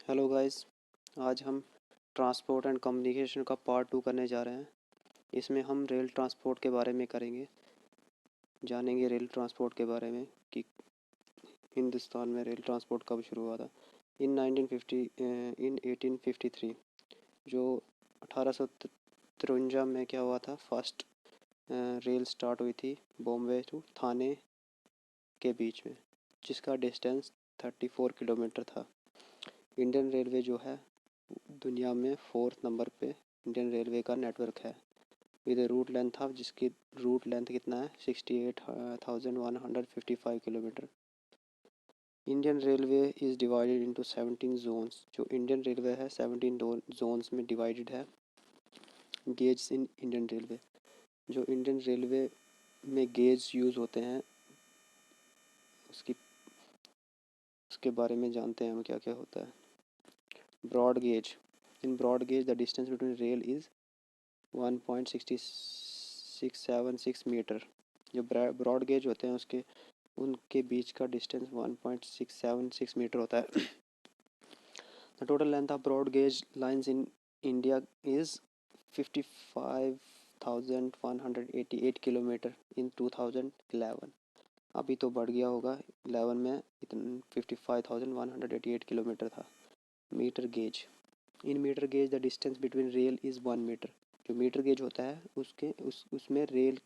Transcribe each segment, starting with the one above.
Hello guys. आज हम transport and communication का पार्ट 2 करने जा रहे हैं। इसमें हम रेल ट्रांसपोर्ट के बारे में करेंगे, जानेंगे रेल ट्रांसपोर्ट के बारे में कि हिंदुस्तान में रेल ट्रांसपोर्ट कब शुरू हुआ था। इन 1853 जो 1853 में क्या हुआ था, फर्स्ट रेल स्टार्ट हुई थी बॉम्बे टू थाने के बीच में, जिसका डिस्टेंस 34 किलोमीटर था। इंडियन रेलवे जो है दुनिया में 4th नंबर पे इंडियन रेलवे का नेटवर्क है विद रूट लेंथ ऑफ, जिसकी रूट लेंथ कितना है 68,155 kilometre. Indian railway is divided into 17 zones. जो इंडियन रेलवे है 17 जोन्स में डिवाइडेड है। गेज इन इंडियन रेलवे, जो इंडियन रेलवे में गेज यूज़ होते हैं उसकी उसके बारे में जानते हैं हम क्या क्या होता है। Broad gauge, in broad gauge the distance between rail is 1.6676 metre. जो ब्रॉड गेज होते हैं उसके उनके बीच का डिस्टेंस 1.676 मीटर होता है। The total length of broad gauge lines in India is 55,188 kilometre in 2011। अभी तो बढ़ गया होगा, 11 में इतना 55,188 किलोमीटर था। Metre gauge, in metre gauge the distance between rail is 1 metre. जो मीटर गेज होता है उसमें रेल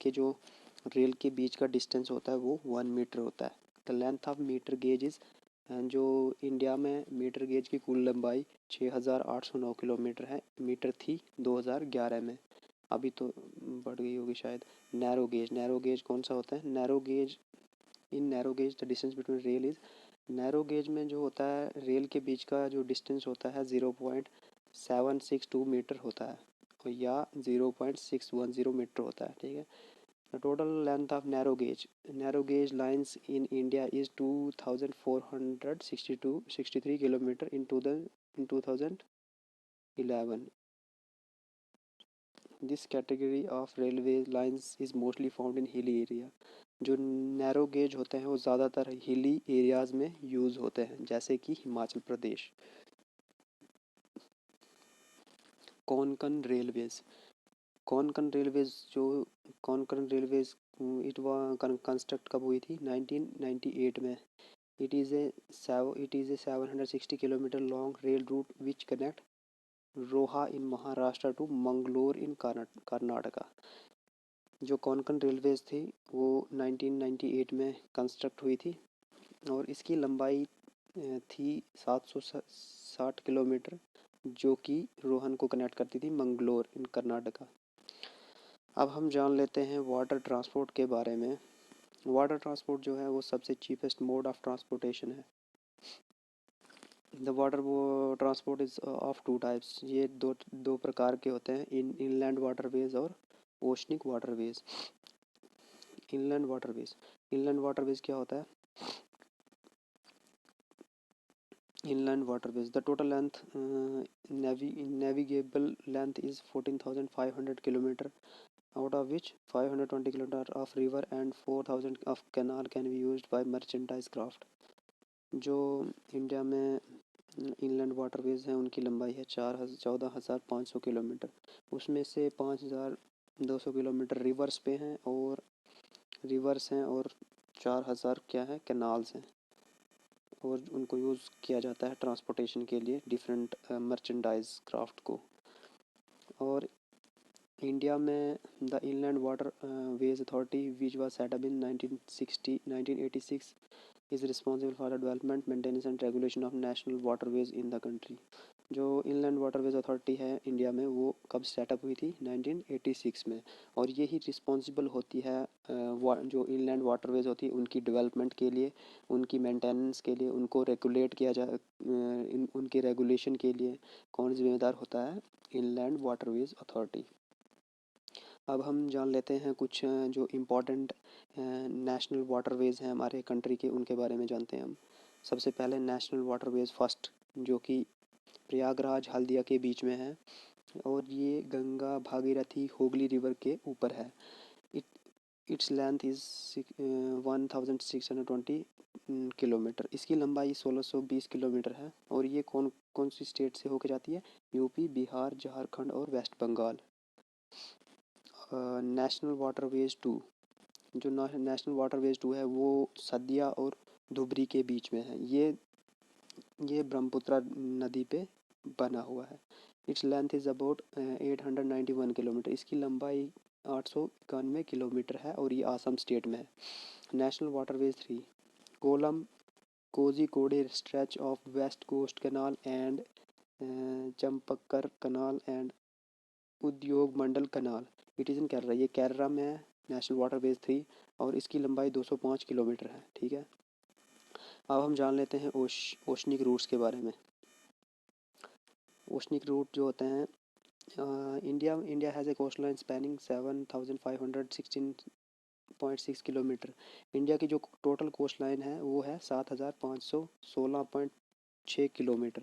के बीच का डिस्टेंस होता है वो 1 मीटर होता है। The length of metre gauge is, जो इंडिया में मीटर गेज की कुल लंबाई 6,809 किलोमीटर है। मीटर थी 2011 में, अभी तो बढ़ गई होगी शायद। नैरो गेज, नैरो गेज कौन सा होता है? Narrow gauge, in narrow gauge the distance between rail is, narrow gauge में जो होता है रेल के बीच का जो डिस्टेंस होता है 0.762 मीटर होता है, या 0.610 मीटर होता है। ठीक है। The total length of narrow gauge lines in India is 2,463 kilometre in 2011। This category of railway lines is mostly found in hilly area. जो नैरो गेज होते हैं वो ज़्यादातर हिली एरियाज़ में यूज़ होते हैं, जैसे कि हिमाचल प्रदेश। कोंकण रेलवेज, कोंकण रेलवेज जो कोंकण रेलवेज इट कंस्ट्रक्ट कब हुई थी? 1998 में। It is a 760 kilometre long rail route which connect Roha in Maharashtra to Mangalore in Karnataka. जो कोंकण रेलवेज थी वो 1998 में कंस्ट्रक्ट हुई थी और इसकी लंबाई थी 760 किलोमीटर, जो कि रोहन को कनेक्ट करती थी मंगलोर इन कर्नाटका। अब हम जान लेते हैं वाटर ट्रांसपोर्ट के बारे में। वाटर ट्रांसपोर्ट जो है वो सबसे चीपेस्ट मोड ऑफ ट्रांसपोर्टेशन है। The water transport is of two types. ये दो प्रकार के होते हैं, इनलैंड वाटरवेज और ओशनिक वाटरवेज। इनलैंड वाटरवेज क्या होता है? Inland waterways. The total length, navigable length is 14,500 kilometer, out of which 520 kilometer of river and 4,000 of canal can be used by merchandise craft. जो इंडिया में inland waterways हैं उनकी लंबाई है 14,500 kilometre. उसमें से 5,200 किलोमीटर रिवर्स पे हैं और 4,000 क्या है, कैनाल्स हैं, और उनको यूज़ किया जाता है ट्रांसपोर्टेशन के लिए डिफरेंट मर्चेंडाइज क्राफ्ट को। और इंडिया में the inland water veg authority which was set up in 1986 is responsible for the development, maintenance and regulation of national waterways in the country. जो इनलैंड वाटरवेज अथॉरिटी है India में वो कब setup हुई थी? 1986 में। और ये ही रिस्पॉन्सिबल होती है जो इनलैंड वाटरवेज होती है उनकी डेवलपमेंट के लिए, उनकी मेंटेनेंस के लिए, उनको रेगुलेट किया जा उनके रेगुलेशन के लिए कौन जिम्मेदार होता है? Inland waterways authority. अब हम जान लेते हैं कुछ जो इम्पोर्टेंट नेशनल वाटरवेज हैं हमारे कंट्री के, उनके बारे में जानते हैं हम। सबसे पहले नेशनल वाटरवेज फर्स्ट, जो कि प्रयागराज हल्दिया के बीच में है और ये गंगा भागीरथी हुगली रिवर के ऊपर है। Its length is 1620 kilometre. इसकी लंबाई 1620 किलोमीटर है। और ये कौन कौन सी स्टेट से होकर जाती है? यूपी, बिहार, झारखंड और वेस्ट बंगाल। नेशनल वाटरवेज 2, जो नेशनल वाटरवेज 2 है वो सदिया और धुबरी के बीच में है। ये ब्रह्मपुत्र नदी पे बना हुआ है। Its length is about 891 kilometre. इसकी लंबाई 891 किलोमीटर है और ये आसम स्टेट में है। National waterways 3, Kollam Kozhikode stretch of west coast canal and Champakkara canal and Udyogamandal canal. It is in Kerala. ये केरला में है, नेशनल वाटरवेज 3, और इसकी लंबाई 205 किलोमीटर है। ठीक है, अब हम जान लेते हैं ओशनिक रूट्स के बारे में। ओशनिक रूट जो होते हैं, India has a coast line spanning 7516.6 kilometre. India की जो टोटल कोस्ट लाइन है वो है 7516.6 kilometre.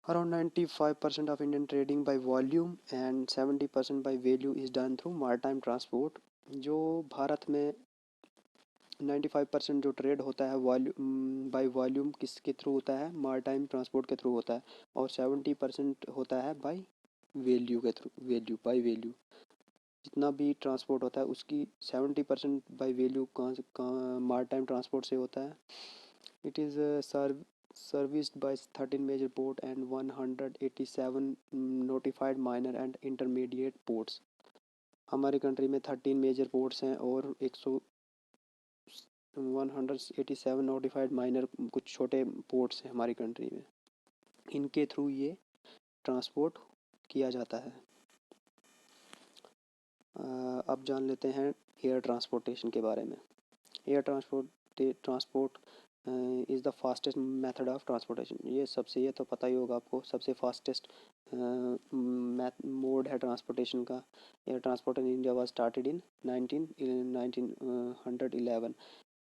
Around 95% of Indian trading by volume and 70% by value is done through maritime transport। जो भारत में 95% जो ट्रेड होता है बाई वॉल्यूम किसके थ्रू होता है? मारीटाइम ट्रांसपोर्ट के थ्रू होता है। और 70% होता है बाई वैल्यू के थ्रू, बाई वैल्यू। जितना भी ट्रांसपोर्ट होता है उसकी 70% बाई वैल्यू कहाँ मारीटाइम ट्रांसपोर्ट से होता है। It is serviced by 13 major port and 187 notified minor and intermediate ports। हमारी कंट्री में 13 मेजर पोर्ट्स हैं और 187 नोटिफाइड माइनर कुछ छोटे पोर्ट्स हैं हमारी कंट्री में। इनके थ्रू ये ट्रांसपोर्ट किया जाता है। अब जान लेते हैं एयर ट्रांसपोर्टेशन के बारे में। Air transport is the fastest method of transportation. ये तो पता ही होगा आपको, सबसे फास्टेस्ट मोड है ट्रांसपोर्टेशन का। Air transport in India was started in 1911।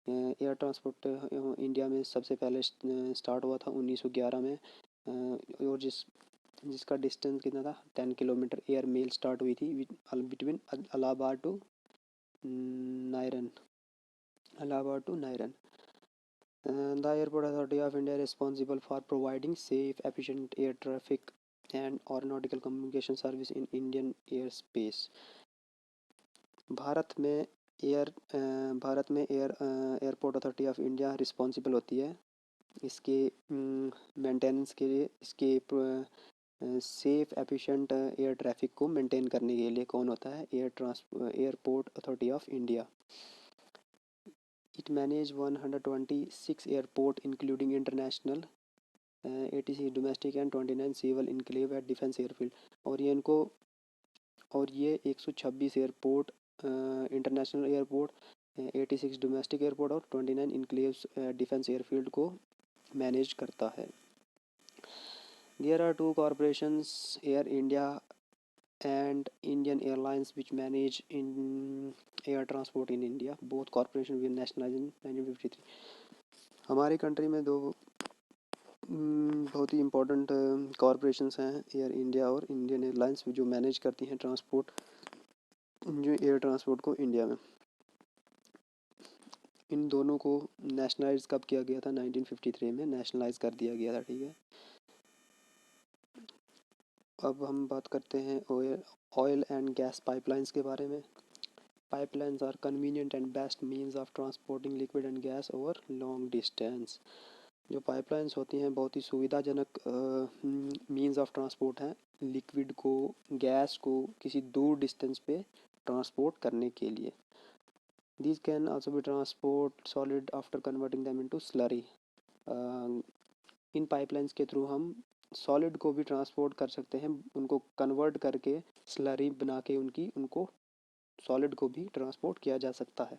Air transport India में सबसे पहले स्टार्ट हुआ था 1911 में। और जिसका डिस्टेंस कितना था? 10 किलोमीटर। एयर मेल स्टार्ट हुई थी बिटवीन इलाहाबाद टू नायरन। The Airport Authority of India is responsible for providing safe, efficient air traffic and aeronautical communication service in Indian airspace। भारत में Airport Authority of India responsible होती है इसके maintenance के लिए, इसके सेफ एफिशिएंट एयर ट्रैफिक को मेंटेन करने के लिए कौन होता है? Airport Authority of India. It manage 126 airport including international 86 domestic and 29 civil enclave at defense airfield। और ये 126 airport, international airport, 86 domestic airport और 29 इनक्लेव्स डिफेंस एयरफील्ड को मैनेज करता है। There are two corporations, Air India and Indian Airlines, which manage in air transport in India. Both corporations were nationalized in 1953। हमारी country में दो बहुत ही important corporations हैं, air India और इंडियन एयरलाइंस, जो मैनेज करती हैं एयर ट्रांसपोर्ट को इंडिया में। इन दोनों को नेशनलाइज कब किया गया था? 1953 में नेशनलाइज कर दिया गया था। ठीक है, अब हम बात करते हैं ऑयल एंड गैस पाइपलाइंस के बारे में। Pipelines are convenient and best means of transporting liquid and gas over long distance. जो पाइपलाइंस होती हैं बहुत ही सुविधाजनक मीन्स ऑफ ट्रांसपोर्ट हैं लिक्विड को, गैस को किसी दूर डिस्टेंस पे ट्रांसपोर्ट करने के लिए। These can also be transport solid after converting them into slurry। In pipelines के थ्रू हम सॉलिड को भी ट्रांसपोर्ट कर सकते हैं, उनको कन्वर्ट करके स्लरी बना के उनको सॉलिड को भी ट्रांसपोर्ट किया जा सकता है।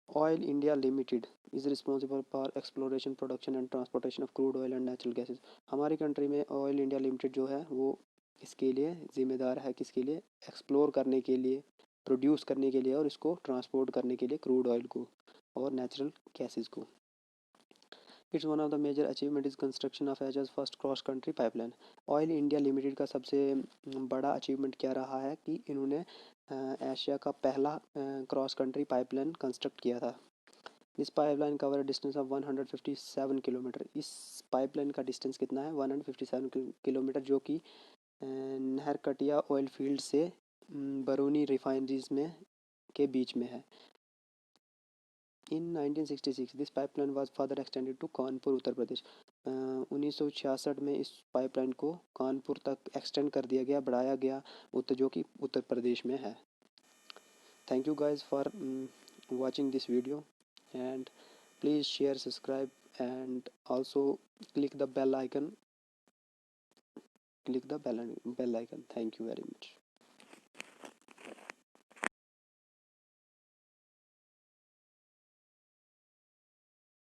Oil India limited is responsible for exploration, production and transportation of crude oil and natural gases. हमारी कंट्री में ऑयल इंडिया लिमिटेड जो है वो इसके लिए जिम्मेदार है, किसके लिए? एक्सप्लोर करने के लिए, प्रोड्यूस करने के लिए और इसको ट्रांसपोर्ट करने के लिए क्रूड ऑयल को और नेचुरल गैसेज को। It's one of the major achievement is construction of Asia's first cross country pipeline. Oil India limited का सबसे बड़ा अचीवमेंट क्या रहा है कि इन्होंने एशिया का पहला क्रॉस कंट्री पाइपलाइन कंस्ट्रक्ट किया था। This pipeline cover distance of 157 kilometre. इस पाइपलाइन का डिस्टेंस कितना है? 157 किलोमीटर, जो कि नहरकटिया ऑयल फील्ड से बरूनी रिफाइनरीज में के बीच में है। In 1966 this pipeline was further extended to Kanpur, Uttar Pradesh. 1966 में इस पाइपलाइन को कानपुर तक एक्सटेंड कर दिया गया, बढ़ाया गया, जो कि उत्तर प्रदेश में है। Thank you guys for watching this video, and please share, subscribe, and also click the bell icon. Thank you very much.